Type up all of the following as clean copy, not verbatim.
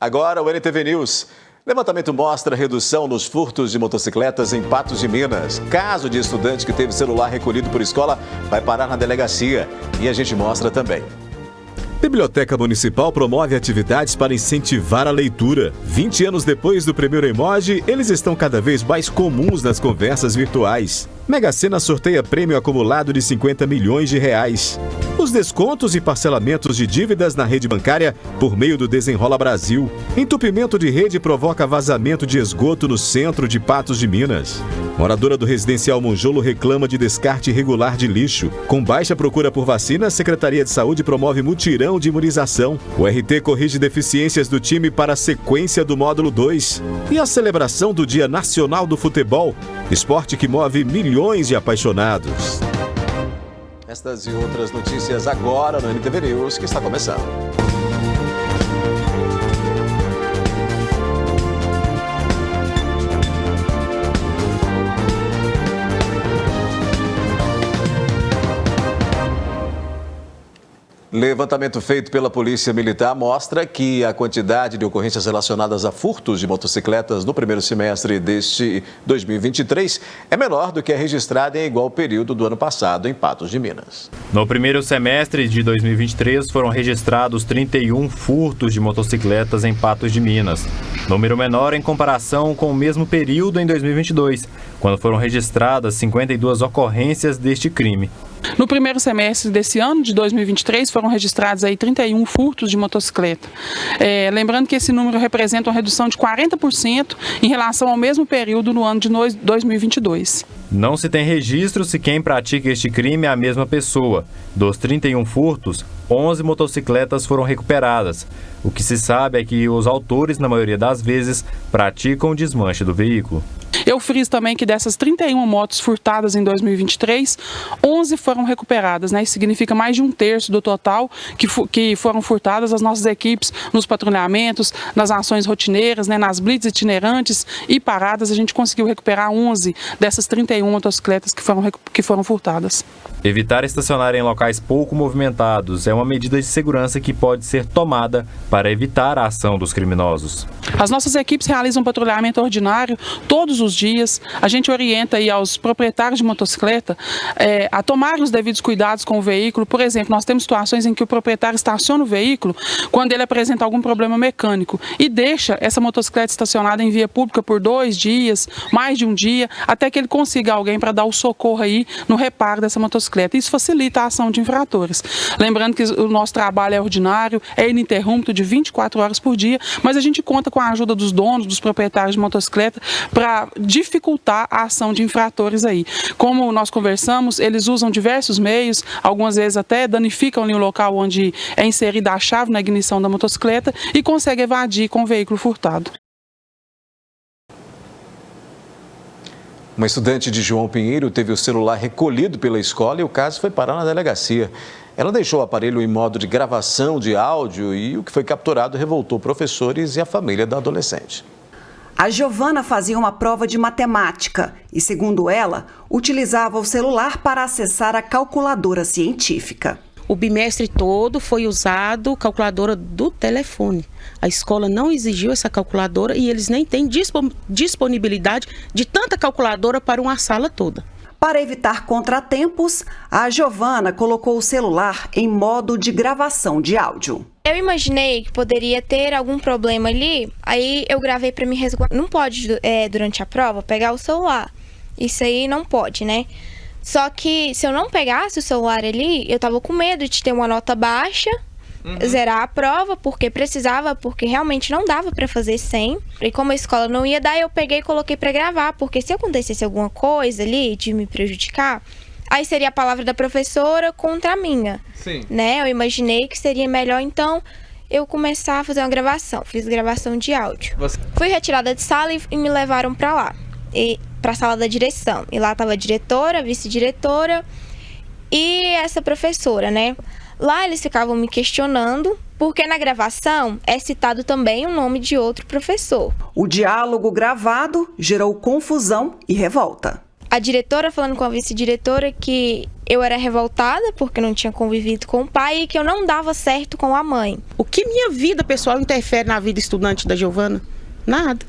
Agora o NTV News. Levantamento mostra redução nos furtos de motocicletas em Patos de Minas. Caso de estudante que teve celular recolhido por escola vai parar na delegacia. E a gente mostra também. Biblioteca Municipal promove atividades para incentivar a leitura. 20 anos depois do primeiro emoji, eles estão cada vez mais comuns nas conversas virtuais. Mega Sena sorteia prêmio acumulado de 50 milhões de reais. Os descontos e parcelamentos de dívidas na rede bancária por meio do Desenrola Brasil. Entupimento de rede provoca vazamento de esgoto no centro de Patos de Minas. Moradora do residencial Monjolo reclama de descarte irregular de lixo. Com baixa procura por vacina, a Secretaria de Saúde promove mutirão de imunização. O RT corrige deficiências do time para a sequência do módulo 2. E a celebração do Dia Nacional do Futebol, esporte que move milhões de apaixonados. Estas e outras notícias agora no NTV News, que está começando. Levantamento feito pela Polícia Militar mostra que a quantidade de ocorrências relacionadas a furtos de motocicletas no primeiro semestre deste 2023 é menor do que a registrada em igual período do ano passado em Patos de Minas. No primeiro semestre de 2023 foram registrados 31 furtos de motocicletas em Patos de Minas, número menor em comparação com o mesmo período em 2022, quando foram registradas 52 ocorrências deste crime. No primeiro semestre desse ano, de 2023, foram registrados aí 31 furtos de motocicleta. Lembrando que esse número representa uma redução de 40% em relação ao mesmo período no ano de 2022. Não se tem registro se quem pratica este crime é a mesma pessoa. Dos 31 furtos, 11 motocicletas foram recuperadas. O que se sabe é que os autores, na maioria das vezes, praticam o desmanche do veículo. Eu friso também que dessas 31 motos furtadas em 2023, 11 foram recuperadas, né? Isso significa mais de um terço do total que foram furtadas. As nossas equipes nos patrulhamentos, nas ações rotineiras, né? Nas blitz itinerantes e paradas, a gente conseguiu recuperar 11 dessas 31 motocicletas que foram furtadas. Evitar estacionar em locais pouco movimentados é uma medida de segurança que pode ser tomada para evitar a ação dos criminosos. As nossas equipes realizam patrulhamento ordinário todos os dias. A gente orienta aí aos proprietários de motocicleta a tomarem os devidos cuidados com o veículo. Por exemplo, nós temos situações em que o proprietário estaciona o veículo quando ele apresenta algum problema mecânico e deixa essa motocicleta estacionada em via pública por 2 dias, mais de um dia, até que ele consiga alguém para dar o socorro aí no reparo dessa motocicleta. Isso facilita a ação de infratores. Lembrando que o nosso trabalho é ordinário, é ininterrupto de 24 horas por dia, mas a gente conta com a ajuda dos donos, dos proprietários de motocicleta para dificultar a ação de infratores aí. Como nós conversamos, eles usam diversos meios, algumas vezes até danificam ali o local onde é inserida a chave na ignição da motocicleta e conseguem evadir com o veículo furtado. Uma estudante de João Pinheiro teve o celular recolhido pela escola e o caso foi parar na delegacia. Ela deixou o aparelho em modo de gravação de áudio e o que foi capturado revoltou professores e a família da adolescente. A Giovana fazia uma prova de matemática e, segundo ela, utilizava o celular para acessar a calculadora científica. O bimestre todo foi usado calculadora do telefone. A escola não exigiu essa calculadora e eles nem têm disponibilidade de tanta calculadora para uma sala toda. Para evitar contratempos, a Giovana colocou o celular em modo de gravação de áudio. Eu imaginei que poderia ter algum problema ali, aí eu gravei para me resguardar. Não pode, durante a prova, pegar o celular. Isso aí não pode, né? Só que se eu não pegasse o celular ali, eu tava com medo de ter uma nota baixa, zerar a prova, porque realmente não dava para fazer sem. E como a escola não ia dar, eu peguei e coloquei para gravar, porque se acontecesse alguma coisa ali de me prejudicar, aí seria a palavra da professora contra a minha. Sim. Né? Eu imaginei que seria melhor, então, eu começar a fazer uma gravação. Fiz gravação de áudio. Fui retirada de sala e me levaram para lá. Para a sala da direção. E lá estava a diretora, a vice-diretora e essa professora, né? Lá eles ficavam me questionando, porque na gravação é citado também o nome de outro professor. O diálogo gravado gerou confusão e revolta. a diretora falando com a vice-diretora que eu era revoltada porque não tinha convivido com o pai e que eu não dava certo com a mãe. O que minha vida pessoal interfere na vida estudante da Giovana? Nada.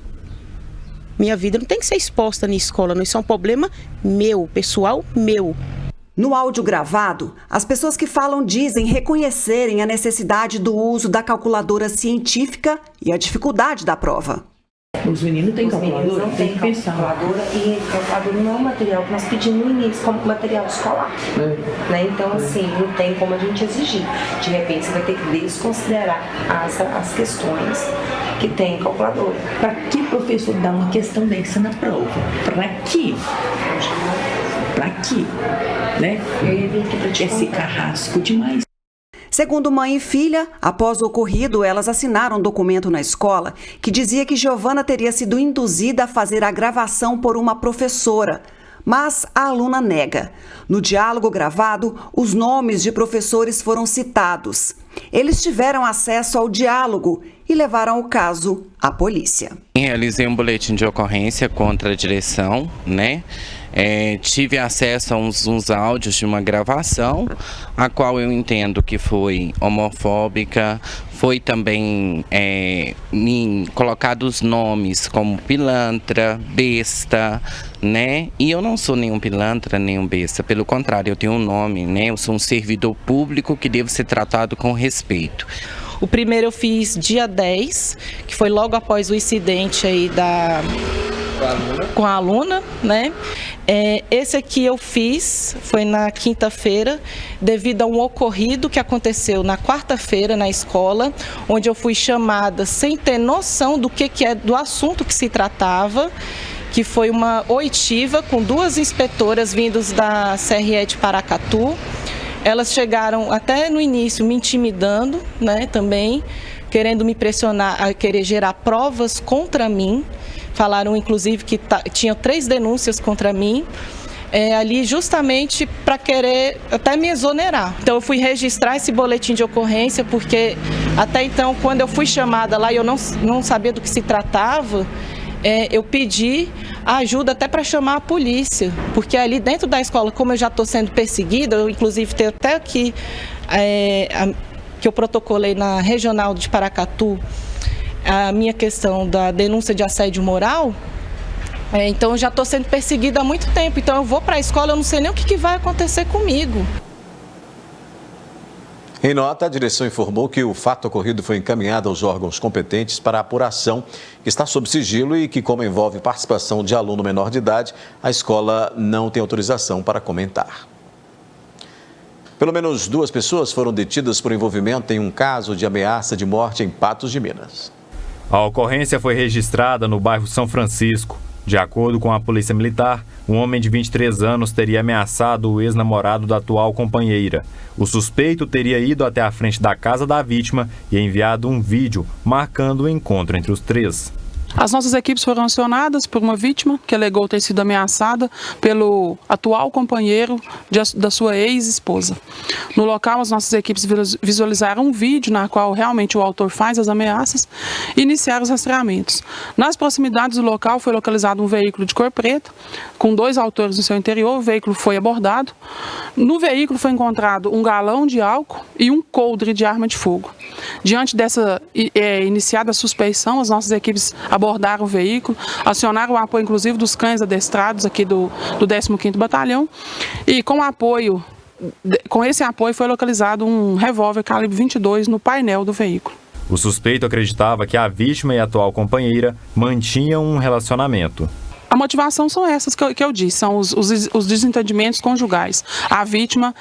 Minha vida não tem que ser exposta na escola, não. Isso é um problema meu, pessoal meu. No áudio gravado, as pessoas que falam dizem reconhecerem a necessidade do uso da calculadora científica e a dificuldade da prova. Os meninos têm calculadora? Não tem calculadora e calculadora não é um material que nós pedimos no início como material escolar. Né? Então, assim, não tem como a gente exigir. De repente, você vai ter que desconsiderar as questões que tem calculadora. Para que professor dá uma questão dessa na prova? Para quê? Para quê? Né? Eu ia vir aqui para te Esse carrasco demais. Segundo mãe e filha, após o ocorrido, elas assinaram um documento na escola que dizia que Giovana teria sido induzida a fazer a gravação por uma professora. Mas a aluna nega. No diálogo gravado, os nomes de professores foram citados. Eles tiveram acesso ao diálogo e levaram o caso à polícia. Realizei um boletim de ocorrência contra a direção, né? Tive acesso a uns áudios de uma gravação, a qual eu entendo que foi homofóbica, foi também colocado os nomes como pilantra, besta, né? E eu não sou nenhum pilantra, nenhum besta, pelo contrário, eu tenho um nome, né? Eu sou um servidor público que devo ser tratado com respeito. O primeiro eu fiz dia 10, que foi logo após o incidente aí com a aluna, né? Esse aqui eu fiz, foi na quinta-feira, devido a um ocorrido que aconteceu na quarta-feira na escola, onde eu fui chamada sem ter noção do do assunto que se tratava, que foi uma oitiva com 2 inspetoras vindas da CRE de Paracatu. Elas chegaram até no início me intimidando, né, também, querendo me pressionar a querer gerar provas contra mim. Falaram, inclusive, que tinham 3 denúncias contra mim, ali justamente para querer até me exonerar. Então, eu fui registrar esse boletim de ocorrência, porque até então, quando eu fui chamada lá e eu não sabia do que se tratava, eu pedi ajuda até para chamar a polícia, porque ali dentro da escola, como eu já estou sendo perseguida, eu inclusive tenho até aqui que eu protocolei na regional de Paracatu, a minha questão da denúncia de assédio moral, então eu já estou sendo perseguida há muito tempo, então eu vou para a escola, eu não sei nem o que vai acontecer comigo. Em nota, a direção informou que o fato ocorrido foi encaminhado aos órgãos competentes para a apuração, que está sob sigilo e que, como envolve participação de aluno menor de idade, a escola não tem autorização para comentar. Pelo menos 2 pessoas foram detidas por envolvimento em um caso de ameaça de morte em Patos de Minas. A ocorrência foi registrada no bairro São Francisco. De acordo com a Polícia Militar, um homem de 23 anos teria ameaçado o ex-namorado da atual companheira. O suspeito teria ido até a frente da casa da vítima e enviado um vídeo marcando o encontro entre os 3. As nossas equipes foram acionadas por uma vítima que alegou ter sido ameaçada pelo atual companheiro da sua ex-esposa. No local, as nossas equipes visualizaram um vídeo na qual realmente o autor faz as ameaças e iniciaram os rastreamentos. Nas proximidades do local foi localizado um veículo de cor preta, com 2 autores no seu interior. O veículo foi abordado. No veículo foi encontrado um galão de álcool e um coldre de arma de fogo. Diante dessa iniciada suspeição, as nossas equipes abordaram o veículo, acionaram o apoio inclusive dos cães adestrados aqui do 15º Batalhão e com esse apoio foi localizado um revólver calibre 22 no painel do veículo. O suspeito acreditava que a vítima e a atual companheira mantinham um relacionamento. A motivação são essas que eu disse, são os desentendimentos conjugais. A vítima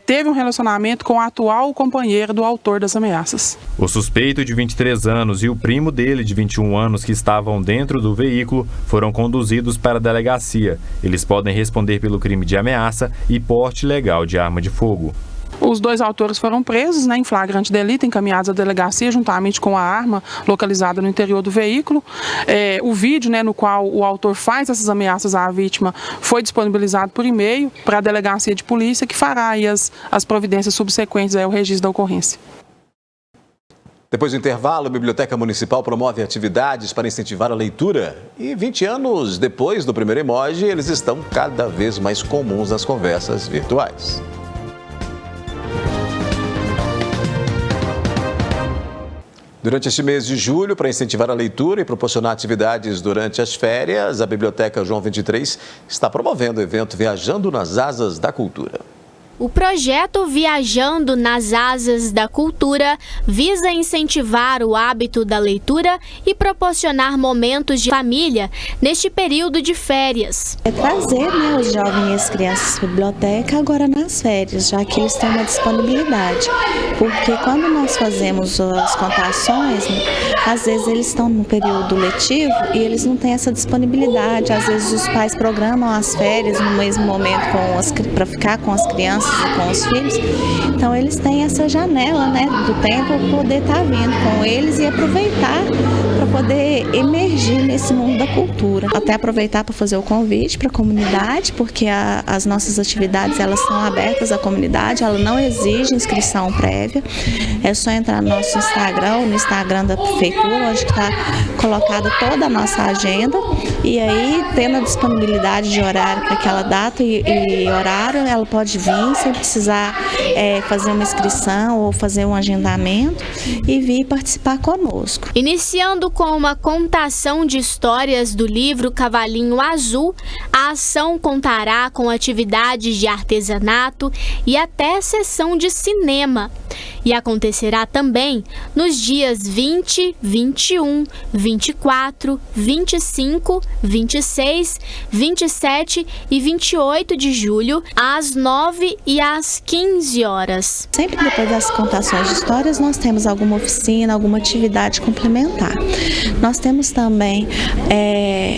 teve um relacionamento com a atual companheira do autor das ameaças. O suspeito de 23 anos e o primo dele de 21 anos que estavam dentro do veículo foram conduzidos para a delegacia. Eles podem responder pelo crime de ameaça e porte ilegal de arma de fogo. Os 2 autores foram presos, em flagrante delito, encaminhados à delegacia juntamente com a arma localizada no interior do veículo. O vídeo, no qual o autor faz essas ameaças à vítima foi disponibilizado por e-mail para a delegacia de polícia, que fará aí as providências subsequentes ao registro da ocorrência. Depois do intervalo, a Biblioteca Municipal promove atividades para incentivar a leitura. E 20 anos depois do primeiro emoji, eles estão cada vez mais comuns nas conversas virtuais. Durante este mês de julho, para incentivar a leitura e proporcionar atividades durante as férias, a Biblioteca João 23 está promovendo o evento Viajando nas Asas da Cultura. O projeto Viajando nas Asas da Cultura visa incentivar o hábito da leitura e proporcionar momentos de família neste período de férias. É trazer, os jovens e as crianças para a biblioteca agora nas férias, já que eles têm uma disponibilidade. Porque quando nós fazemos as contações, às vezes eles estão no período letivo e eles não têm essa disponibilidade. Às vezes os pais programam as férias no mesmo momento para ficar com as crianças e com os filhos, então eles têm essa janela do tempo para poder estar vindo com eles e aproveitar para poder emergir nesse mundo da cultura. Até aproveitar para fazer o convite para a comunidade, porque as nossas atividades elas são abertas à comunidade, ela não exige inscrição prévia, é só entrar no nosso Instagram, no Instagram da Prefeitura, onde está colocada toda a nossa agenda, e aí tendo a disponibilidade de horário para aquela data e horário, ela pode vir sem precisar fazer uma inscrição ou fazer um agendamento e vir participar conosco. Iniciando com uma contação de histórias do livro Cavalinho Azul, a ação contará com atividades de artesanato e até sessão de cinema. E acontecerá também nos dias 20, 21, 24, 25, 26, 27 e 28 de julho, às 9 e às 15 horas. Sempre depois das contações de histórias, nós temos alguma oficina, alguma atividade complementar. Nós temos também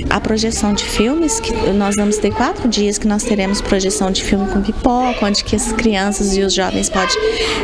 a projeção de filmes, que nós vamos ter 4 dias que nós teremos projeção de filme com pipoca, onde que as crianças e os jovens podem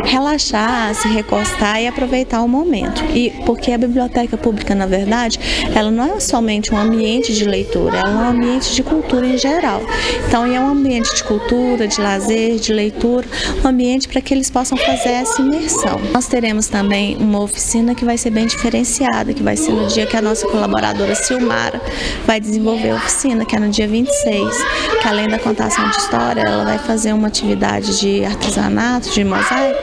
relaxar, se recostar e aproveitar o momento. E porque a biblioteca pública, na verdade, ela não é somente um ambiente de leitura, ela é um ambiente de cultura em geral. Então, é um ambiente de cultura, de lazer, de leitura, um ambiente para que eles possam fazer essa imersão. Nós teremos também uma oficina que vai ser bem diferenciada, que vai ser no dia que a nossa colaboradora Silmara vai desenvolver a oficina, que é no dia 26, que além da contação de história, ela vai fazer uma atividade de artesanato, de mosaico,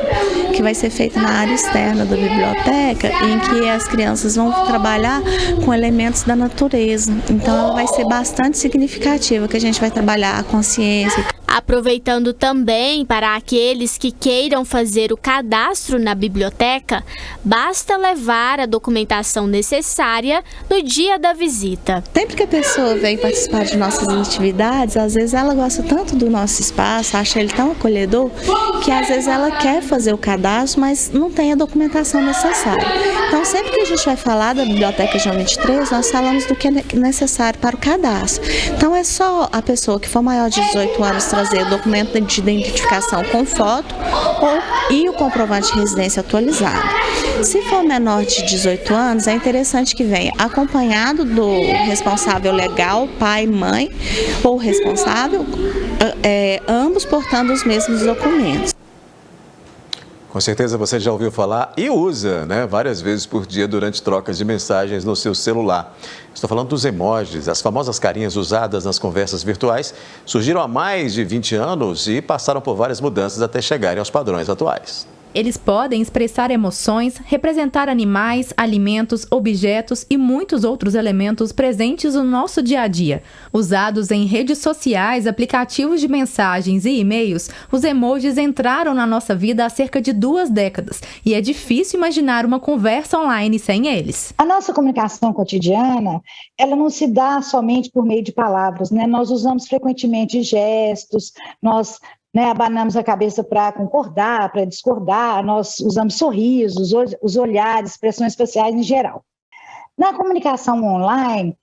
que vai ser feita na área externa da biblioteca, em que as crianças vão trabalhar com elementos da natureza. Então ela vai ser bastante significativa, que a gente vai trabalhar a consciência. Aproveitando também para aqueles que queiram fazer o cadastro na biblioteca, basta levar a documentação necessária no dia da visita. Sempre que a pessoa vem participar de nossas atividades, às vezes ela gosta tanto do nosso espaço, acha ele tão acolhedor, que às vezes ela quer fazer o cadastro, mas não tem a documentação necessária. Então, sempre que a gente vai falar da Biblioteca João 23, nós falamos do que é necessário para o cadastro. Então, é só a pessoa que for maior de 18 anos trazer o documento de identificação com foto e o comprovante de residência atualizado. Se for menor de 18 anos, é interessante que venha acompanhado do responsável legal, pai, mãe ou responsável, ambos portando os mesmos documentos. Com certeza você já ouviu falar e usa, várias vezes por dia durante trocas de mensagens no seu celular. Estou falando dos emojis, as famosas carinhas usadas nas conversas virtuais, surgiram há mais de 20 anos e passaram por várias mudanças até chegarem aos padrões atuais. Eles podem expressar emoções, representar animais, alimentos, objetos e muitos outros elementos presentes no nosso dia a dia. Usados em redes sociais, aplicativos de mensagens e e-mails, os emojis entraram na nossa vida há cerca de 2 décadas e é difícil imaginar uma conversa online sem eles. A nossa comunicação cotidiana, ela não se dá somente por meio de palavras, Nós usamos frequentemente gestos, nós abanamos a cabeça para concordar, para discordar, nós usamos sorrisos, os olhares, expressões faciais em geral. Na comunicação online,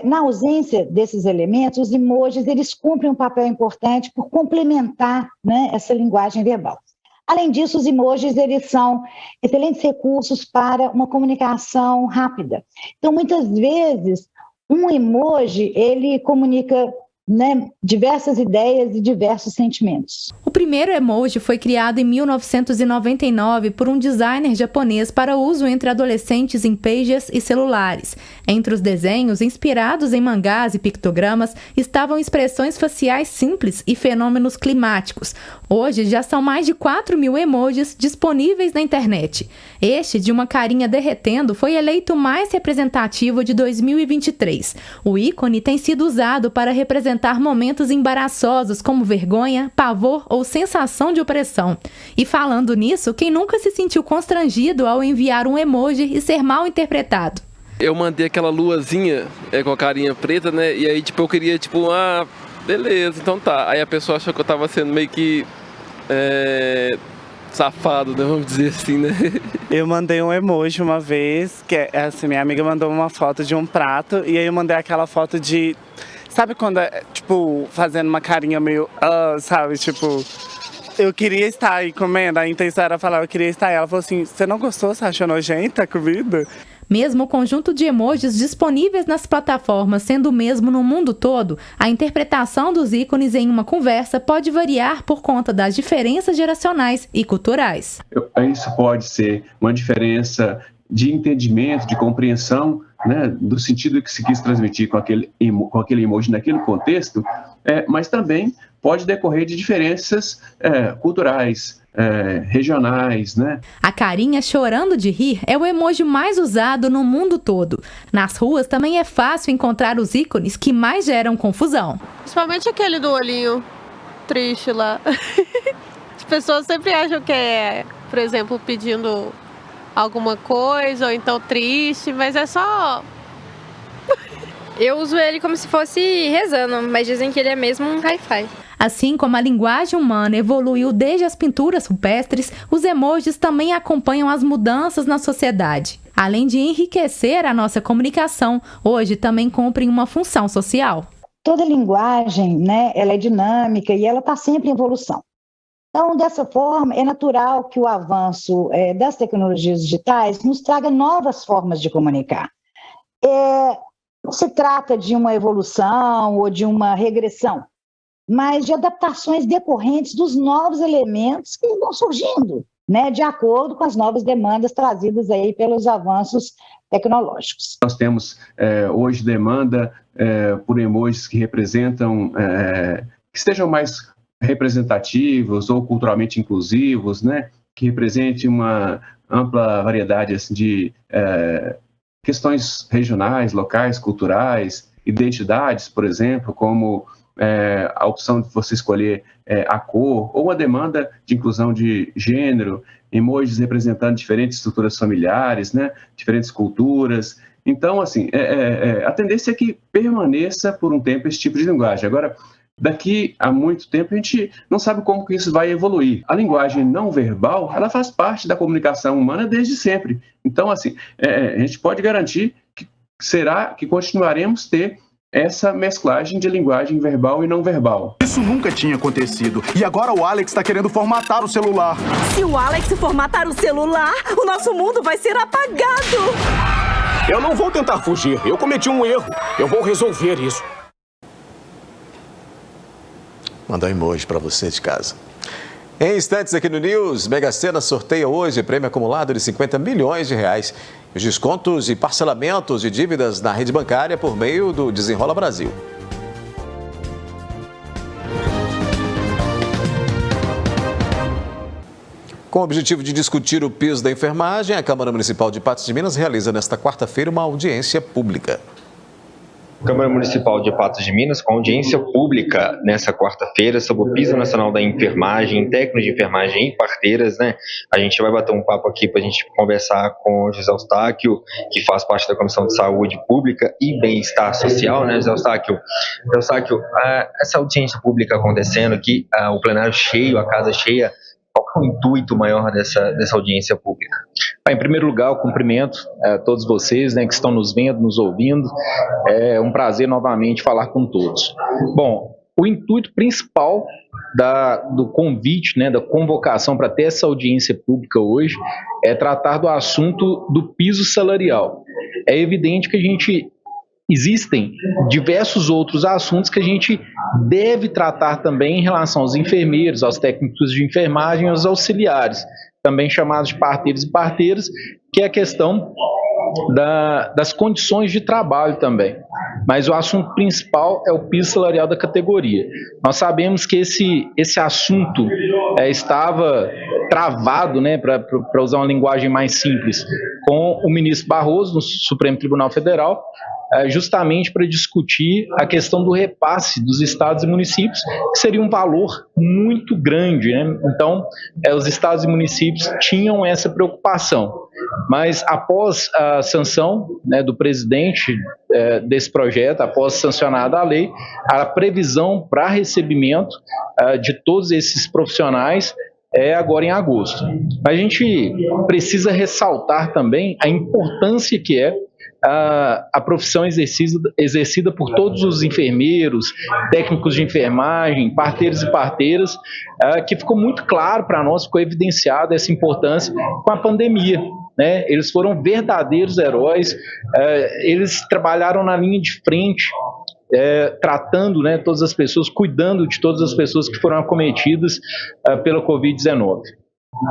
na ausência desses elementos, os emojis eles cumprem um papel importante por complementar essa linguagem verbal. Além disso, os emojis eles são excelentes recursos para uma comunicação rápida. Então, muitas vezes, um emoji ele comunica né, diversas ideias e diversos sentimentos. O primeiro emoji foi criado em 1999 por um designer japonês para uso entre adolescentes em pages e celulares. Entre os desenhos, inspirados em mangás e pictogramas, estavam expressões faciais simples e fenômenos climáticos. Hoje já são mais de 4.000 emojis disponíveis na internet. Este, de uma carinha derretendo, foi eleito o mais representativo de 2023. O ícone tem sido usado para representar momentos embaraçosos como vergonha, pavor ou sensação de opressão. E falando nisso, quem nunca se sentiu constrangido ao enviar um emoji e ser mal interpretado? Eu mandei aquela luazinha com a carinha preta, né? E aí, eu queria, beleza, então tá. Aí a pessoa achou que eu tava sendo meio que safado, né? Vamos dizer assim, né? Eu mandei um emoji uma vez, que assim, minha amiga mandou uma foto de um prato, e aí eu mandei aquela foto de... Sabe quando é, fazendo uma carinha meio, sabe, eu queria estar aí comendo, a intenção era falar, eu queria estar aí. Ela falou assim, você não gostou, você achou nojenta a comida? Mesmo o conjunto de emojis disponíveis nas plataformas sendo o mesmo no mundo todo, a interpretação dos ícones em uma conversa pode variar por conta das diferenças geracionais e culturais. Isso pode ser uma diferença de entendimento, de compreensão, né, do sentido que se quis transmitir com aquele emoji naquele contexto, mas também pode decorrer de diferenças culturais, regionais, né? A carinha chorando de rir é o emoji mais usado no mundo todo. Nas ruas também é fácil encontrar os ícones que mais geram confusão. Principalmente aquele do olhinho triste lá. As pessoas sempre acham que é, por exemplo, pedindo alguma coisa, ou então triste, mas é só... Eu uso ele como se fosse rezando, mas dizem que ele é mesmo um hi-fi. Assim como a linguagem humana evoluiu desde as pinturas rupestres, os emojis também acompanham as mudanças na sociedade. Além de enriquecer a nossa comunicação, hoje também cumprem uma função social. Toda linguagem, né, ela é dinâmica e ela está sempre em evolução. Então, dessa forma, é natural que o avanço das tecnologias digitais nos traga novas formas de comunicar. Não se trata de uma evolução ou de uma regressão, mas de adaptações decorrentes dos novos elementos que vão surgindo, né, de acordo com as novas demandas trazidas aí pelos avanços tecnológicos. Nós temos hoje demanda por emojis que representam, que estejam mais representativos ou culturalmente inclusivos, né, que represente uma ampla variedade assim, de questões regionais, locais, culturais, identidades, por exemplo, como a opção de você escolher a cor, ou a demanda de inclusão de gênero, emojis representando diferentes estruturas familiares, né, diferentes culturas. Então, assim, a tendência é que permaneça por um tempo esse tipo de linguagem. Agora, daqui a muito tempo a gente não sabe como que isso vai evoluir. A linguagem não verbal, ela faz parte da comunicação humana desde sempre. Então, assim, a gente pode garantir que continuaremos ter essa mesclagem de linguagem verbal e não verbal. Isso nunca tinha acontecido. E agora o Alex está querendo formatar o celular. Se o Alex formatar o celular, o nosso mundo vai ser apagado. Eu não vou tentar fugir. Eu cometi um erro. Eu vou resolver isso. Mandar um emoji para você de casa. Em instantes aqui no News, Mega Sena sorteia hoje prêmio acumulado de R$50 milhões. Os descontos e parcelamentos de dívidas na rede bancária por meio do Desenrola Brasil. Com o objetivo de discutir o piso da enfermagem, a Câmara Municipal de Patos de Minas realiza nesta quarta-feira uma audiência pública. Câmara Municipal de Patos de Minas, com audiência pública nessa quarta-feira sobre o piso nacional da enfermagem, técnicos de enfermagem e parteiras, né? A gente vai bater um papo aqui para a gente conversar com o José Eustáquio, que faz parte da Comissão de Saúde Pública e Bem-Estar Social, né, José Eustáquio? Eustáquio, essa audiência pública acontecendo aqui, o plenário cheio, a casa cheia, qual é o intuito maior dessa audiência pública? Em primeiro lugar, eu cumprimento a todos vocês, né, que estão nos vendo, nos ouvindo. É um prazer novamente falar com todos. Bom, o intuito principal do convite, né, da convocação para ter essa audiência pública hoje é tratar do assunto do piso salarial. É evidente que a gente existem diversos outros assuntos que a gente deve tratar também em relação aos enfermeiros, aos técnicos de enfermagem, aos auxiliares, também chamados de parteiros e parteiras, que é a questão das condições de trabalho também. Mas o assunto principal é o piso salarial da categoria. Nós sabemos que esse assunto estava travado, né, para usar uma linguagem mais simples, com o ministro Barroso, no Supremo Tribunal Federal, justamente para discutir a questão do repasse dos estados e municípios, que seria um valor muito grande, né? Então, os estados e municípios tinham essa preocupação. Mas após a sanção, né, do presidente desse projeto, após sancionada a lei, a previsão para recebimento de todos esses profissionais é agora em agosto. Mas a gente precisa ressaltar também a importância que é a profissão exercida por todos os enfermeiros, técnicos de enfermagem, parteiros e parteiras, que ficou muito claro para nós, ficou evidenciada essa importância com a pandemia, né? Eles foram verdadeiros heróis, eles trabalharam na linha de frente, tratando, né, todas as pessoas, cuidando de todas as pessoas que foram acometidas pela Covid-19.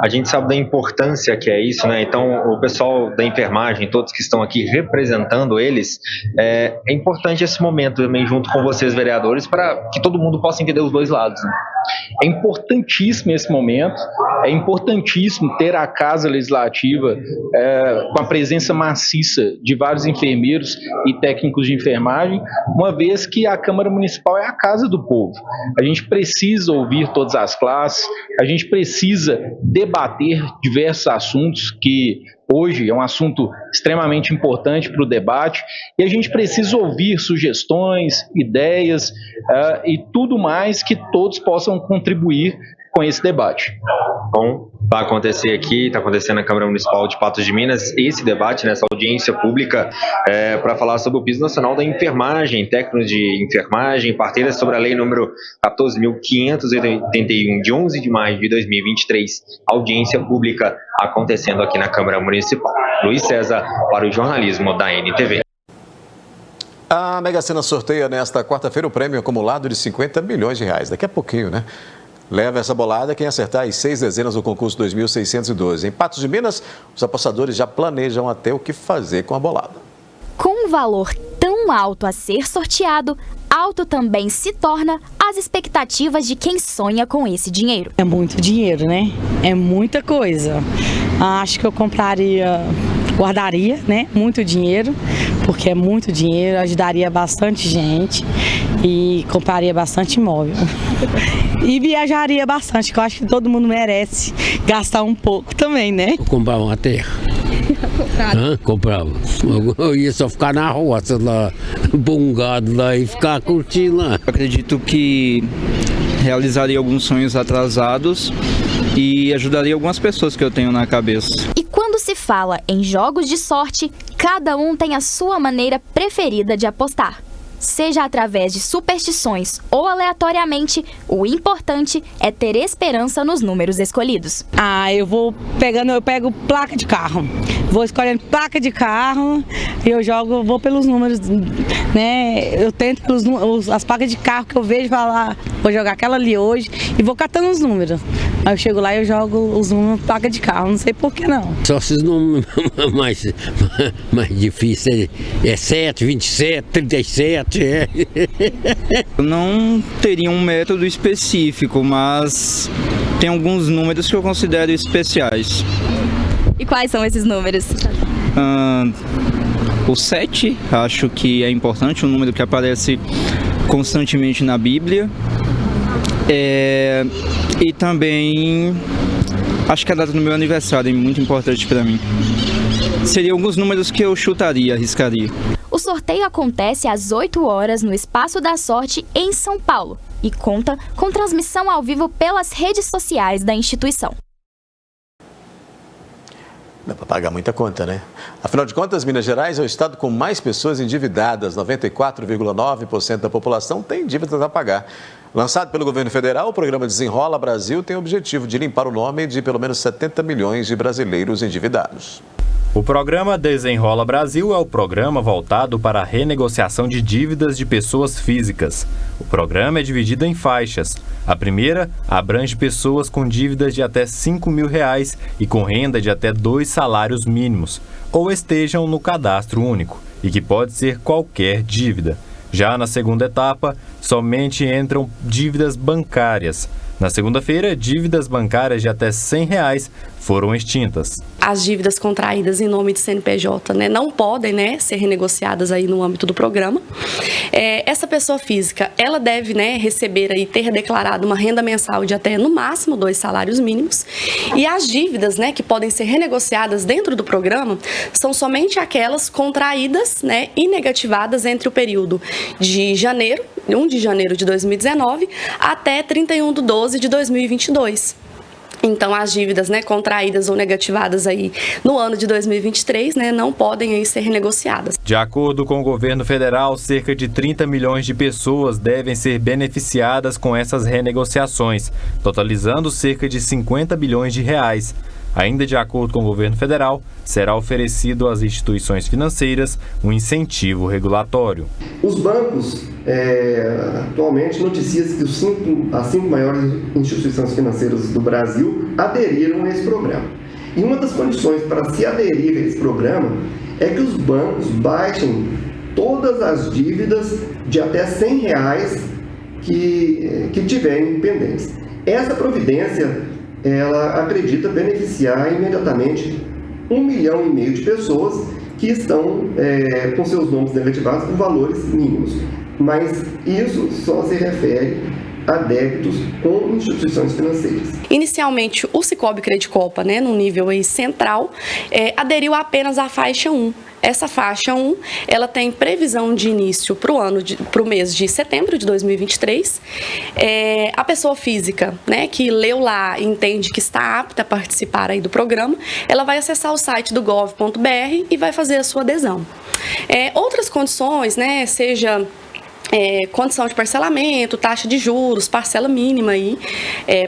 A gente sabe da importância que é isso, né? Então, o pessoal da enfermagem, todos que estão aqui representando eles, é importante esse momento também junto com vocês, vereadores, para que todo mundo possa entender os dois lados, né? É importantíssimo esse momento, é importantíssimo ter a Casa Legislativa com a presença maciça de vários enfermeiros e técnicos de enfermagem, uma vez que a Câmara Municipal é a casa do povo. A gente precisa ouvir todas as classes, a gente precisa debater diversos assuntos que hoje é um assunto extremamente importante para o debate, e a gente precisa ouvir sugestões, ideias e tudo mais que todos possam contribuir com esse debate. Bom, vai acontecer aqui, está acontecendo na Câmara Municipal de Patos de Minas, esse debate, nessa audiência pública, para falar sobre o piso nacional da enfermagem, técnicos de enfermagem, parteiras sobre a lei número 14.581, de 11 de maio de 2023, audiência pública acontecendo aqui na Câmara Municipal. Luiz César, para o jornalismo da NTV. A Mega Sena sorteia nesta quarta-feira o prêmio acumulado de R$50 milhões. Daqui a pouquinho, né? Leva essa bolada quem acertar as 6 dezenas do concurso 2612. Em Patos de Minas, os apostadores já planejam até o que fazer com a bolada. Com um valor tão alto a ser sorteado, alto também se torna as expectativas de quem sonha com esse dinheiro. É muito dinheiro, né? É muita coisa. Acho que eu guardaria, né? Muito dinheiro, porque é muito dinheiro, ajudaria bastante gente e compraria bastante imóvel. E viajaria bastante, que eu acho que todo mundo merece gastar um pouco também, né? Eu comprava uma terra. Comprava. Eu ia só ficar na roça lá, pôr um gado lá e ficar curtindo lá. Eu acredito que realizaria alguns sonhos atrasados e ajudaria algumas pessoas que eu tenho na cabeça. E quando se fala em jogos de sorte, cada um tem a sua maneira preferida de apostar. Seja através de superstições ou aleatoriamente, o importante é ter esperança nos números escolhidos. Eu pego placa de carro. Vou escolhendo placa de carro e vou pelos números, né? Eu tento as placas de carro que eu vejo e falo, vou jogar aquela ali hoje e vou catando os números. Aí eu chego lá e eu jogo os números placa de carro, não sei por que não. Só esses números mais difíceis, 7, 27, 37, Eu não teria um método específico, mas tem alguns números que eu considero especiais. E quais são esses números? O 7, acho que é importante, um número que aparece constantemente na Bíblia. E também acho que a data do meu aniversário é muito importante para mim. Seriam alguns números que eu chutaria, arriscaria. O sorteio acontece às 8 horas no Espaço da Sorte, em São Paulo, e conta com transmissão ao vivo pelas redes sociais da instituição. Dá para pagar muita conta, né? Afinal de contas, Minas Gerais é o estado com mais pessoas endividadas. 94,9% da população tem dívidas a pagar. Lançado pelo governo federal, o programa Desenrola Brasil tem o objetivo de limpar o nome de pelo menos 70 milhões de brasileiros endividados. O programa Desenrola Brasil é o programa voltado para a renegociação de dívidas de pessoas físicas. O programa é dividido em faixas. A primeira abrange pessoas com dívidas de até R$ 5.000 e com renda de até 2 salários mínimos, ou estejam no cadastro único, e que pode ser qualquer dívida. Já na segunda etapa, somente entram dívidas bancárias. Na segunda-feira, dívidas bancárias de até R$ 100 foram extintas. As dívidas contraídas em nome de CNPJ, não podem, ser renegociadas aí no âmbito do programa. Essa pessoa física, ela deve, receber aí, ter declarado uma renda mensal de até, no máximo, 2 salários mínimos. E as dívidas, que podem ser renegociadas dentro do programa, são somente aquelas contraídas, e negativadas entre o período de 1 de janeiro de 2019 até 31/12 de 2022. Então, as dívidas contraídas ou negativadas aí no ano de 2023 não podem aí ser renegociadas. De acordo com o governo federal, cerca de 30 milhões de pessoas devem ser beneficiadas com essas renegociações, totalizando cerca de 50 bilhões de reais. Ainda de acordo com o governo federal, será oferecido às instituições financeiras um incentivo regulatório. Os bancos, atualmente, noticiam que as 5 maiores instituições financeiras do Brasil aderiram a esse programa. E uma das condições para se aderir a esse programa é que os bancos baixem todas as dívidas de até R$ 100 que tiverem pendentes. Essa providência, ela acredita beneficiar imediatamente 1,5 milhão de pessoas que estão com seus nomes negativados por valores mínimos. Mas isso só se refere a débitos com instituições financeiras. Inicialmente, o Sicoob Credicopa, no nível aí central, aderiu apenas à faixa 1. Essa faixa 1, ela tem previsão de início para o mês de setembro de 2023. A pessoa física, que leu lá e entende que está apta a participar aí do programa, ela vai acessar o site do gov.br e vai fazer a sua adesão. Outras condições, seja condição de parcelamento, taxa de juros, parcela mínima aí,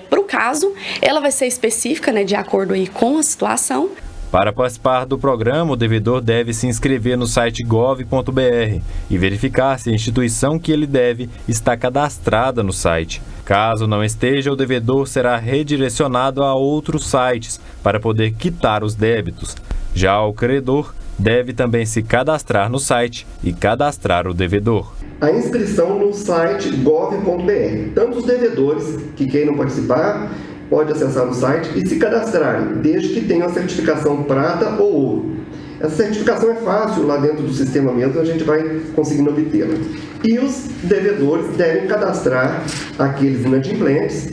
para o caso, ela vai ser específica, de acordo aí com a situação. Para participar do programa, o devedor deve se inscrever no site gov.br e verificar se a instituição que ele deve está cadastrada no site. Caso não esteja, o devedor será redirecionado a outros sites para poder quitar os débitos. Já o credor deve também se cadastrar no site e cadastrar o devedor. A inscrição no site gov.br. Tanto os devedores que queiram participar pode acessar o site e se cadastrarem, desde que tenham a certificação prata ou ouro. Essa certificação é fácil, lá dentro do sistema mesmo, a gente vai conseguindo obtê-la. E os devedores devem cadastrar aqueles inadimplentes,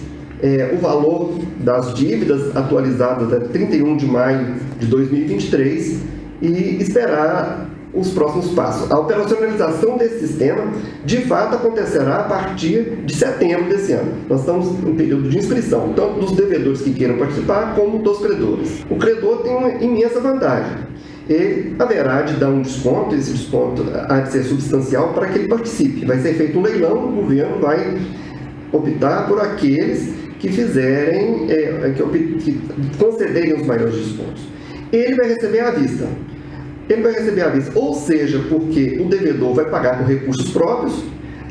o valor das dívidas atualizadas até 31 de maio de 2023 e esperar os próximos passos. A operacionalização desse sistema, de fato, acontecerá a partir de setembro desse ano. Nós estamos em período de inscrição, tanto dos devedores que queiram participar, como dos credores. O credor tem uma imensa vantagem. Ele haverá de dar um desconto, esse desconto há de ser substancial para que ele participe. Vai ser feito um leilão, o governo vai optar por aqueles que fizerem, que concederem os maiores descontos. Ele vai receber à vista. Ou seja, porque o devedor vai pagar com recursos próprios.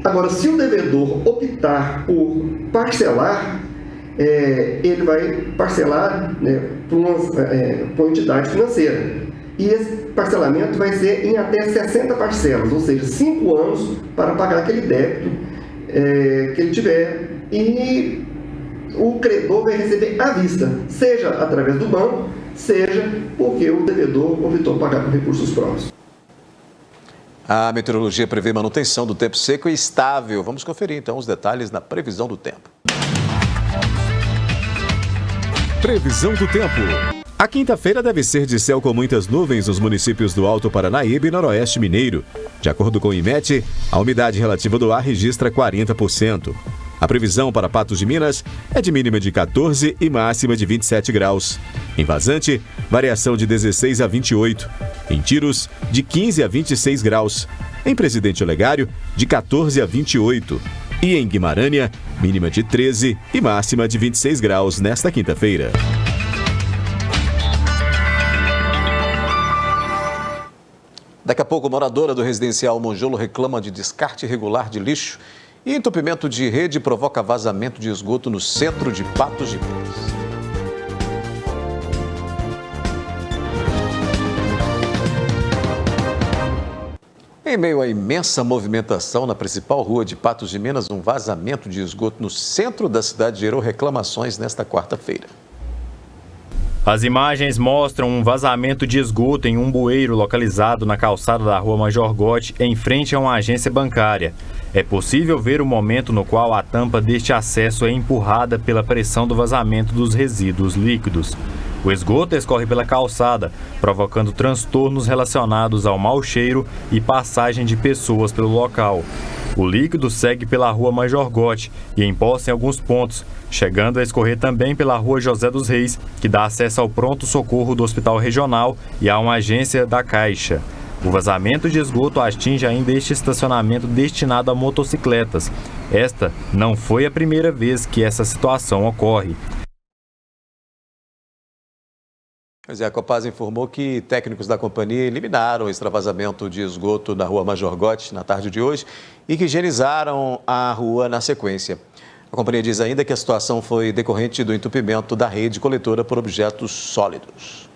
Agora, se o devedor optar por parcelar, ele vai parcelar por uma entidade financeira. E esse parcelamento vai ser em até 60 parcelas, ou seja, 5 anos para pagar aquele débito que ele tiver. E o credor vai receber à vista, seja através do banco, seja porque o devedor optou pagar com recursos próprios. A meteorologia prevê manutenção do tempo seco e estável. Vamos conferir então os detalhes na previsão do tempo. Previsão do tempo. A quinta-feira deve ser de céu com muitas nuvens nos municípios do Alto Paranaíba e Noroeste Mineiro. De acordo com o IMET, a umidade relativa do ar registra 40%. A previsão para Patos de Minas é de mínima de 14 e máxima de 27 graus. Em Vazante, variação de 16 a 28. Em Tiros, de 15 a 26 graus. Em Presidente Olegário, de 14 a 28. E em Guimarães, mínima de 13 e máxima de 26 graus nesta quinta-feira. Daqui a pouco, moradora do residencial Monjolo reclama de descarte irregular de lixo e entupimento de rede provoca vazamento de esgoto no centro de Patos de Minas. Em meio à imensa movimentação na principal rua de Patos de Minas, um vazamento de esgoto no centro da cidade gerou reclamações nesta quarta-feira. As imagens mostram um vazamento de esgoto em um bueiro localizado na calçada da rua Major Gotti, em frente a uma agência bancária. É possível ver o momento no qual a tampa deste acesso é empurrada pela pressão do vazamento dos resíduos líquidos. O esgoto escorre pela calçada, provocando transtornos relacionados ao mau cheiro e passagem de pessoas pelo local. O líquido segue pela rua Major Gotti e empoça em alguns pontos, chegando a escorrer também pela rua José dos Reis, que dá acesso ao pronto-socorro do Hospital Regional e a uma agência da Caixa. O vazamento de esgoto atinge ainda este estacionamento destinado a motocicletas. Esta não foi a primeira vez que essa situação ocorre. A Copasa informou que técnicos da companhia eliminaram o extravasamento de esgoto na rua Major Gotti na tarde de hoje e que higienizaram a rua na sequência. A companhia diz ainda que a situação foi decorrente do entupimento da rede coletora por objetos sólidos.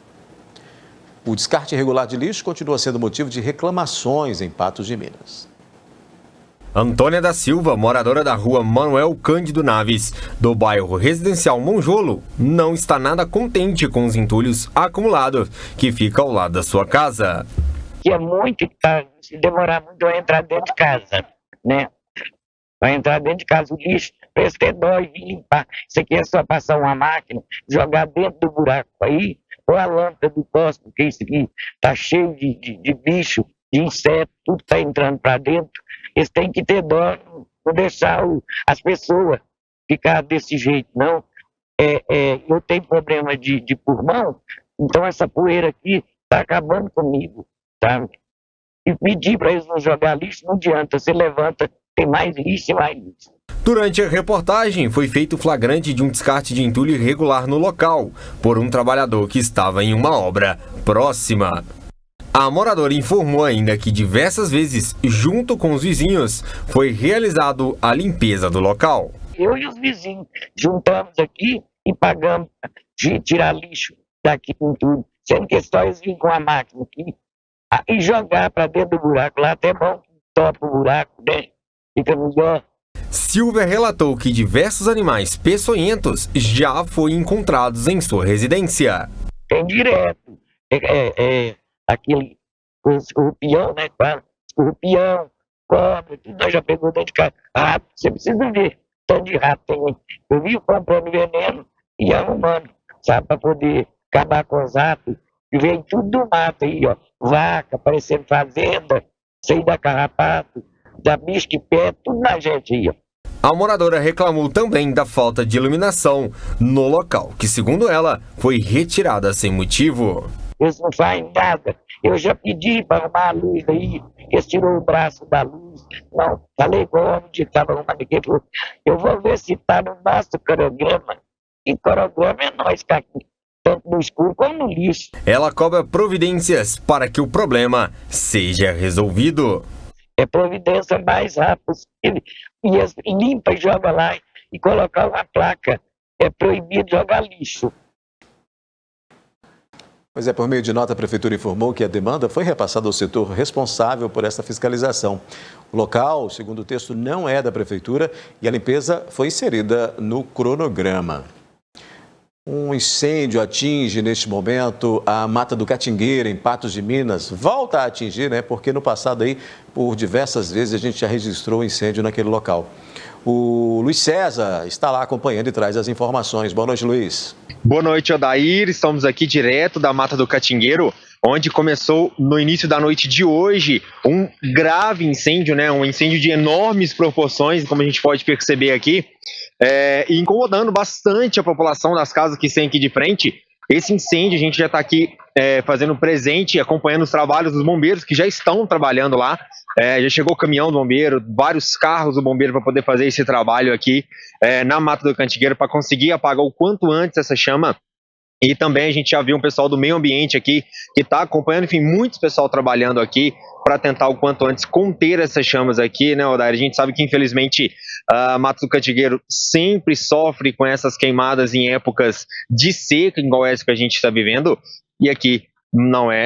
O descarte irregular de lixo continua sendo motivo de reclamações em Patos de Minas. Antônia da Silva, moradora da rua Manuel Cândido Naves, do bairro residencial Monjolo, não está nada contente com os entulhos acumulados que fica ao lado da sua casa. Que é muito caro, se demorar muito vai entrar dentro de casa, né? Vai entrar dentro de casa o lixo, para eles ter dó e vir limpar. Isso aqui é só passar uma máquina, jogar dentro do buraco aí, ou a lâmpada do poste, porque isso aqui tá cheio de bicho, de inseto, tudo está entrando para dentro. Eles têm que ter dó, não deixar as pessoas ficar desse jeito, não. Eu tenho problema de pulmão, então essa poeira aqui está acabando comigo, tá? E pedir para eles não jogar lixo não adianta, você levanta, tem mais lixo e mais lixo. Durante a reportagem, foi feito flagrante de um descarte de entulho irregular no local, por um trabalhador que estava em uma obra próxima. A moradora informou ainda que diversas vezes, junto com os vizinhos, foi realizado a limpeza do local. Eu e os vizinhos juntamos aqui e pagamos de tirar lixo daqui com tudo, sendo que só eles vêm com a máquina aqui e jogar para dentro do buraco lá, até bom que topa o buraco, né? Fica melhor. Silvia relatou que diversos animais peçonhentos já foram encontrados em sua residência. Tem direto, aquele escorpião, né? Escorpião, cobra, tudo nós já pegou dentro de casa. Rato, você precisa ver tanto de rato tem aí. Eu vivo comprando veneno e arrumando, sabe, para poder acabar com os ratos. E vem tudo do mato aí, ó. Vaca, parecendo fazenda, sei da carrapato, da bicho que pé, tudo na gente aí, ó. A moradora reclamou também da falta de iluminação no local, que segundo ela, foi retirada sem motivo. Eles não fazem nada. Eu já pedi para arrumar a luz aí, eles tirou o braço da luz. Não, falei igual onde estava arrumando aqui. Eu vou ver se está no nosso cronograma. E cronograma é nós que aqui, tanto no escuro como no lixo. Ela cobra providências para que o problema seja resolvido. É providência mais rápida possível. E eles limpa e joga lá e colocar uma placa. É proibido jogar lixo. Pois é, por meio de nota, a Prefeitura informou que a demanda foi repassada ao setor responsável por essa fiscalização. O local, segundo o texto, não é da Prefeitura e a limpeza foi inserida no cronograma. Um incêndio atinge, neste momento, a Mata do Catingueira, em Patos de Minas. Volta a atingir, né? Porque no passado, aí, por diversas vezes, a gente já registrou incêndio naquele local. O Luiz César está lá acompanhando e traz as informações. Boa noite, Luiz. Boa noite, Odair. Estamos aqui direto da Mata do Catingueiro, onde começou no início da noite de hoje um grave incêndio, né? Um incêndio de enormes proporções, como a gente pode perceber aqui, incomodando bastante a população das casas que tem aqui de frente. Esse incêndio, a gente já está aqui fazendo presente, acompanhando os trabalhos dos bombeiros que já estão trabalhando lá. Já chegou o caminhão do bombeiro, vários carros do bombeiro para poder fazer esse trabalho aqui na Mata do Catingueiro para conseguir apagar o quanto antes essa chama E também a gente já viu um pessoal do meio ambiente aqui que está acompanhando, enfim, muitos pessoal trabalhando aqui para tentar o quanto antes conter essas chamas aqui, né, Odair? A gente sabe que, infelizmente, Matos do Cantigueiro sempre sofre com essas queimadas em épocas de seca, igual essa que a gente está vivendo, e aqui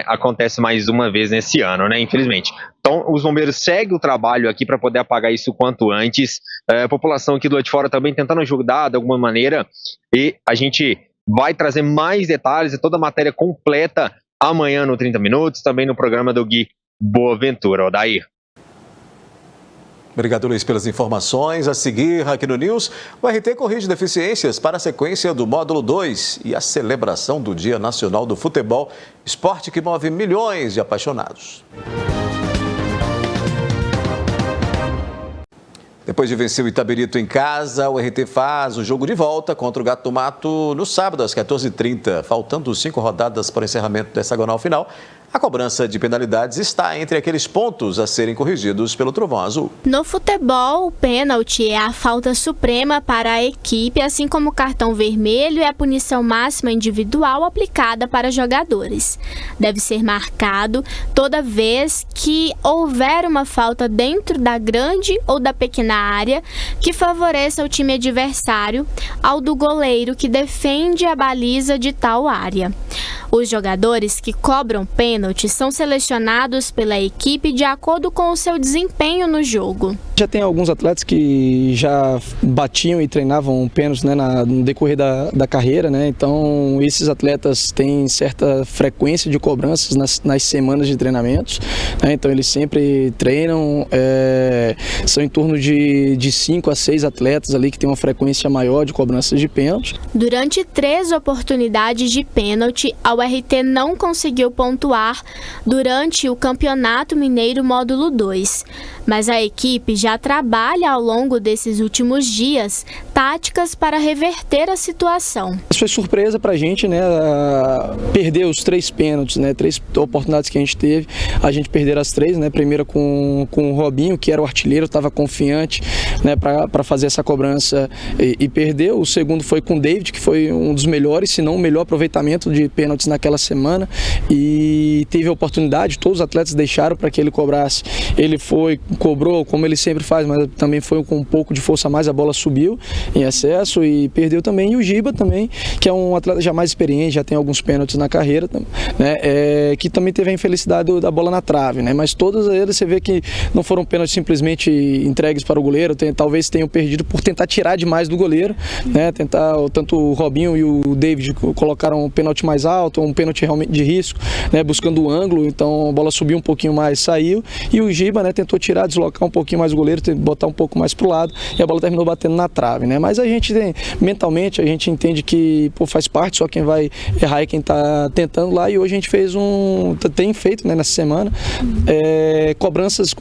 acontece mais uma vez nesse ano, né, infelizmente. Então, os bombeiros seguem o trabalho aqui para poder apagar isso o quanto antes. A população aqui do lado de fora também tentando ajudar de alguma maneira, e a gente vai trazer mais detalhes e toda a matéria completa amanhã no 30 Minutos, também no programa do Gui Boaventura. Odair. Obrigado, Luiz, pelas informações. A seguir, aqui no News, o RT corrige deficiências para a sequência do módulo 2 e a celebração do Dia Nacional do Futebol, esporte que move milhões de apaixonados. Depois de vencer o Itabirito em casa, o RT faz o jogo de volta contra o Gato do Mato no sábado, às 14h30. Faltando 5 rodadas para o encerramento da hexagonal final, a cobrança de penalidades está entre aqueles pontos a serem corrigidos pelo Trovão Azul. No futebol, o pênalti é a falta suprema para a equipe, assim como o cartão vermelho é a punição máxima individual aplicada para jogadores. Deve ser marcado toda vez que houver uma falta dentro da grande ou da pequena área que favoreça o time adversário ao do goleiro que defende a baliza de tal área. Os jogadores que cobram pênalti são selecionados pela equipe de acordo com o seu desempenho no jogo. Já tem alguns atletas que já batiam e treinavam pênaltis, né, no decorrer da carreira, né? Então esses atletas têm certa frequência de cobranças nas semanas de treinamentos, né? Então eles sempre treinam, são em torno de 5 a 6 atletas ali que tem uma frequência maior de cobranças de pênalti. Durante 3 oportunidades de pênalti, a URT não conseguiu pontuar durante o Campeonato Mineiro Módulo 2, mas a equipe já trabalha ao longo desses últimos dias táticas para reverter a situação. Isso foi surpresa pra gente, né? Perder os 3 pênaltis, né? 3 oportunidades que a gente teve, a gente perder as 3, né? Primeira com o Robinho, que era o artilheiro, estava confiante, né, para fazer essa cobrança e perdeu. O segundo foi com o David, que foi um dos melhores, se não o melhor aproveitamento de pênaltis naquela semana, e teve a oportunidade, todos os atletas deixaram para que ele cobrasse. Ele cobrou como ele sempre faz, mas também foi com um pouco de força a mais, a bola subiu em excesso e perdeu também. E o Giba também, que é um atleta já mais experiente, já tem alguns pênaltis na carreira, né, que também teve a infelicidade da bola na trave, né, mas todos eles você vê que não foram pênaltis simplesmente entregues para o goleiro, talvez tenham perdido por tentar tirar demais do goleiro, né, tanto o Robinho e o David colocaram um pênalti mais alto, um pênalti realmente de risco, né, buscando o ângulo, então a bola subiu um pouquinho mais, saiu, e o Giba, né, tentou tirar, deslocar um pouquinho mais o goleiro, botar um pouco mais pro lado, e a bola terminou batendo na trave, né, mas a gente mentalmente, a gente entende que faz parte, só quem vai errar é quem tá tentando lá, e hoje a gente tem feito, né, nessa semana, cobranças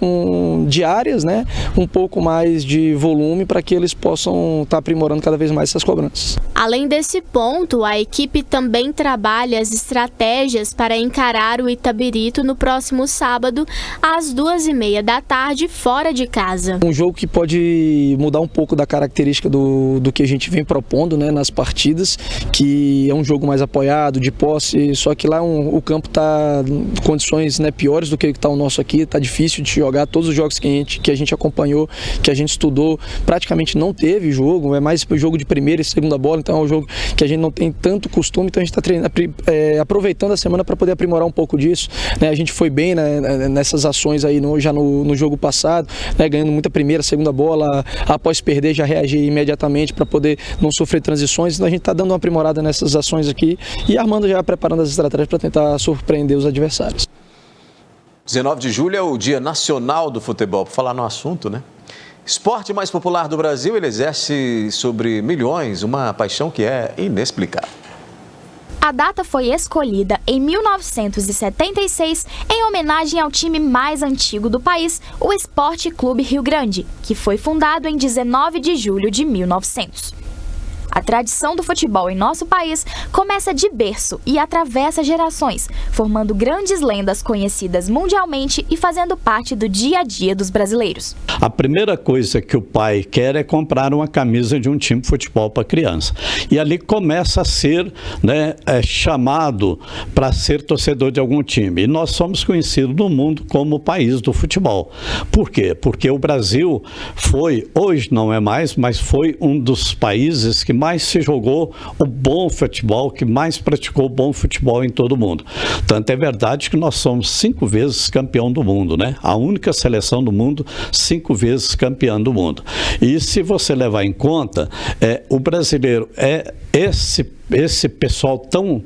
diárias, né, um pouco mais de volume para que eles possam estar aprimorando cada vez mais essas cobranças. Além desse ponto, a equipe também trabalha as estratégias para encarar o Itabirito no próximo sábado, às 2h30 da tarde, fora de casa. Um jogo que pode mudar um pouco da característica do que a gente vem propondo, né, nas partidas, que é um jogo mais apoiado, de posse, só que lá o campo está em condições, né, piores do que está o nosso aqui, está difícil de jogar. Todos os jogos que a gente acompanhou, que a gente estudou, praticamente não teve jogo, é mais jogo de primeira e segunda bola, então é um jogo que a gente não tem tanto costume, então a gente está aproveitando a semana para poder aprimorar um pouco disso, né? A gente foi bem, né, nessas ações aí já no jogo passado, né, ganhando muita primeira, segunda bola, após perder já reagir imediatamente para poder não sofrer transições, então a gente está dando uma aprimorada nessas ações aqui e armando já, preparando as estratégias para tentar surpreender os adversários. 19 de julho é o Dia Nacional do Futebol. Por falar no assunto, né? Esporte mais popular do Brasil, ele exerce sobre milhões uma paixão que é inexplicável. A data foi escolhida em 1976 em homenagem ao time mais antigo do país, o Esporte Clube Rio Grande, que foi fundado em 19 de julho de 1900. A tradição do futebol em nosso país começa de berço e atravessa gerações, formando grandes lendas conhecidas mundialmente e fazendo parte do dia a dia dos brasileiros. A primeira coisa que o pai quer é comprar uma camisa de um time de futebol para a criança. E ali começa a ser, chamado para ser torcedor de algum time. E nós somos conhecidos no mundo como o país do futebol. Por quê? Porque o Brasil foi, hoje não é mais, mas foi um dos países que mais se jogou o bom futebol, que mais praticou o bom futebol em todo o mundo. Tanto é verdade que nós somos 5 vezes campeão do mundo, né? A única seleção do mundo 5 vezes campeã do mundo. E se você levar em conta, o brasileiro é esse pessoal tão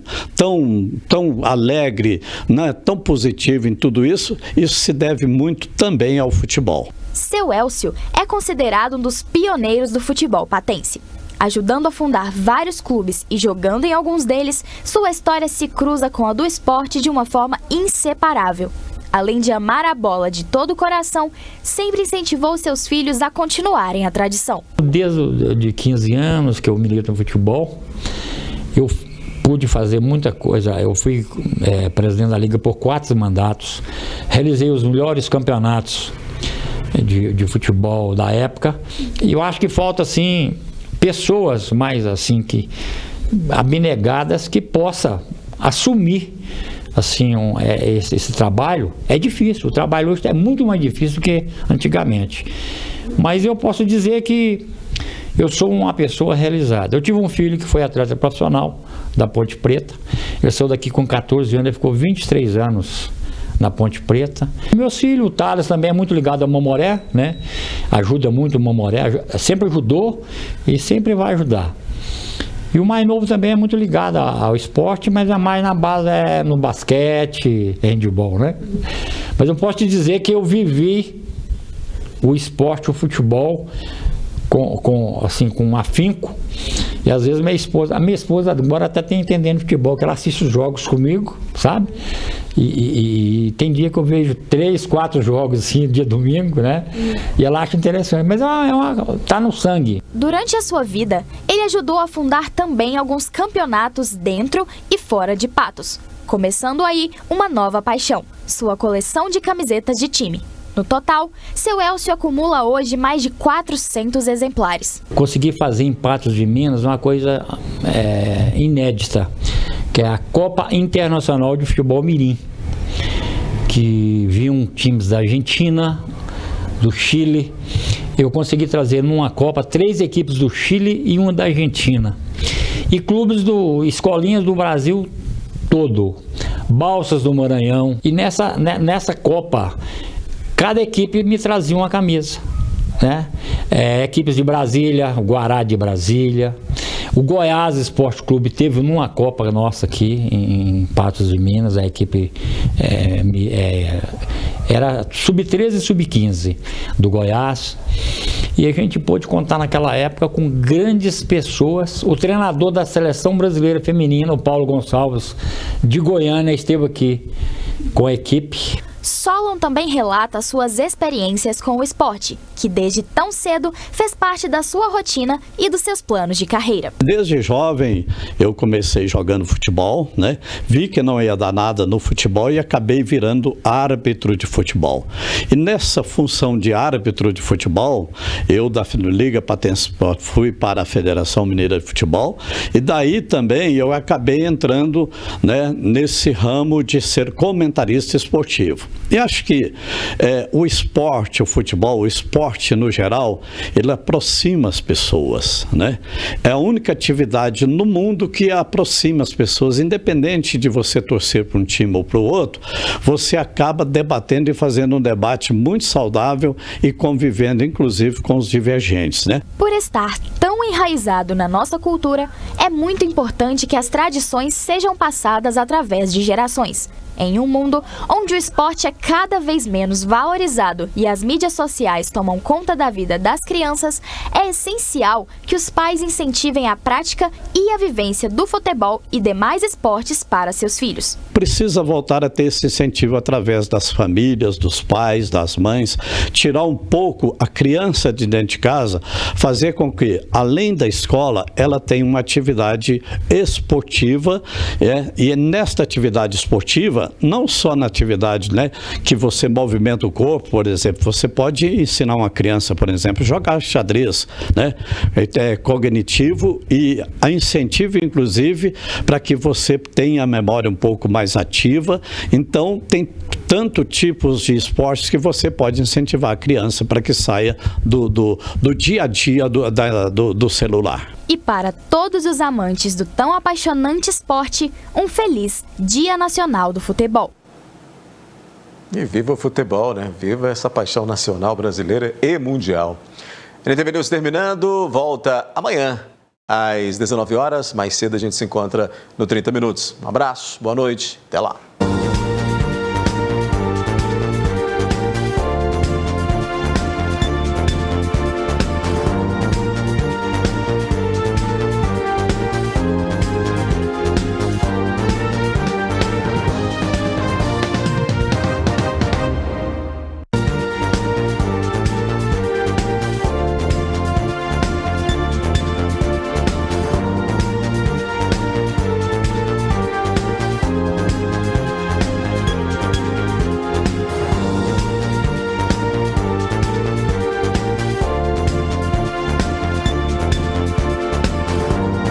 alegre, né, tão positivo em tudo isso se deve muito também ao futebol. Seu Elcio é considerado um dos pioneiros do futebol patense. Ajudando a fundar vários clubes e jogando em alguns deles, sua história se cruza com a do esporte de uma forma inseparável. Além de amar a bola de todo o coração, sempre incentivou seus filhos a continuarem a tradição. Desde de 15 anos que eu milito no futebol, eu pude fazer muita coisa. Eu fui presidente da Liga por 4 mandatos, realizei os melhores campeonatos de futebol da época, e eu acho que falta, assim, pessoas mais assim que abnegadas que possa assumir assim esse trabalho. É difícil, o trabalho hoje é muito mais difícil do que antigamente, mas eu posso dizer que eu sou uma pessoa realizada. Eu tive um filho que foi atleta profissional da Ponte Preta, ele saiu daqui com 14 anos, ele ficou 23 anos na Ponte Preta. Meu filho, o Thales, também é muito ligado ao Mamoré, né? Ajuda muito o Mamoré, sempre ajudou e sempre vai ajudar. E o mais novo também é muito ligado ao esporte, mas é mais na base, no basquete, handball, né? Mas eu posso te dizer que eu vivi o esporte, o futebol, com afinco. E às vezes a minha esposa agora até tem entendendo futebol, que ela assiste os jogos comigo, sabe? E tem dia que eu vejo 3, 4 jogos assim, dia domingo, né? E ela acha interessante, mas tá no sangue. Durante a sua vida, ele ajudou a fundar também alguns campeonatos dentro e fora de Patos, começando aí uma nova paixão, sua coleção de camisetas de time. No total, seu Elcio acumula hoje mais de 400 exemplares. Consegui fazer em Patos de Minas uma coisa inédita, que é a Copa Internacional de Futebol Mirim, que vinham times da Argentina, do Chile. Eu consegui trazer numa Copa 3 equipes do Chile e uma da Argentina. E clubes escolinhas do Brasil todo, Balsas do Maranhão. E nessa Copa, cada equipe me trazia uma camisa, né? Equipes de Brasília, o Guará de Brasília, o Goiás Esporte Clube teve numa Copa nossa aqui em Patos de Minas, a equipe era sub-13 e sub-15 do Goiás, e a gente pôde contar naquela época com grandes pessoas. O treinador da seleção brasileira feminina, o Paulo Gonçalves de Goiânia, esteve aqui com a equipe. Solon também relata suas experiências com o esporte, que desde tão cedo fez parte da sua rotina e dos seus planos de carreira. Desde jovem eu comecei jogando futebol, né? Vi que não ia dar nada no futebol e acabei virando árbitro de futebol. E nessa função de árbitro de futebol, eu da Liga Patense fui para a Federação Mineira de Futebol, e daí também eu acabei entrando, né, nesse ramo de ser comentarista esportivo. E acho que o esporte, o futebol, o esporte no geral, ele aproxima as pessoas, né? É a única atividade no mundo que aproxima as pessoas, independente de você torcer para um time ou para o outro, você acaba debatendo e fazendo um debate muito saudável e convivendo, inclusive, com os divergentes, né? Por estar tão enraizado na nossa cultura, é muito importante que as tradições sejam passadas através de gerações. Em um mundo onde o esporte é cada vez menos valorizado e as mídias sociais tomam conta da vida das crianças, é essencial que os pais incentivem a prática e a vivência do futebol e demais esportes para seus filhos. Precisa voltar a ter esse incentivo através das famílias, dos pais, das mães, tirar um pouco a criança de dentro de casa, fazer com que, além da escola, ela tenha uma atividade esportiva, e nesta atividade esportiva, não só na atividade, né, que você movimenta o corpo, por exemplo, você pode ensinar uma criança, por exemplo, jogar xadrez, né, é cognitivo e a incentivo, inclusive, para que você tenha a memória um pouco mais ativa. Então, tem tanto tipos de esportes que você pode incentivar a criança para que saia do dia a dia do celular. E para todos os amantes do tão apaixonante esporte, um feliz Dia Nacional do Futebol. E viva o futebol, né? Viva essa paixão nacional brasileira e mundial. NTV News terminando, volta amanhã às 19 horas. Mais cedo a gente se encontra no 30 Minutos. Um abraço, boa noite, até lá.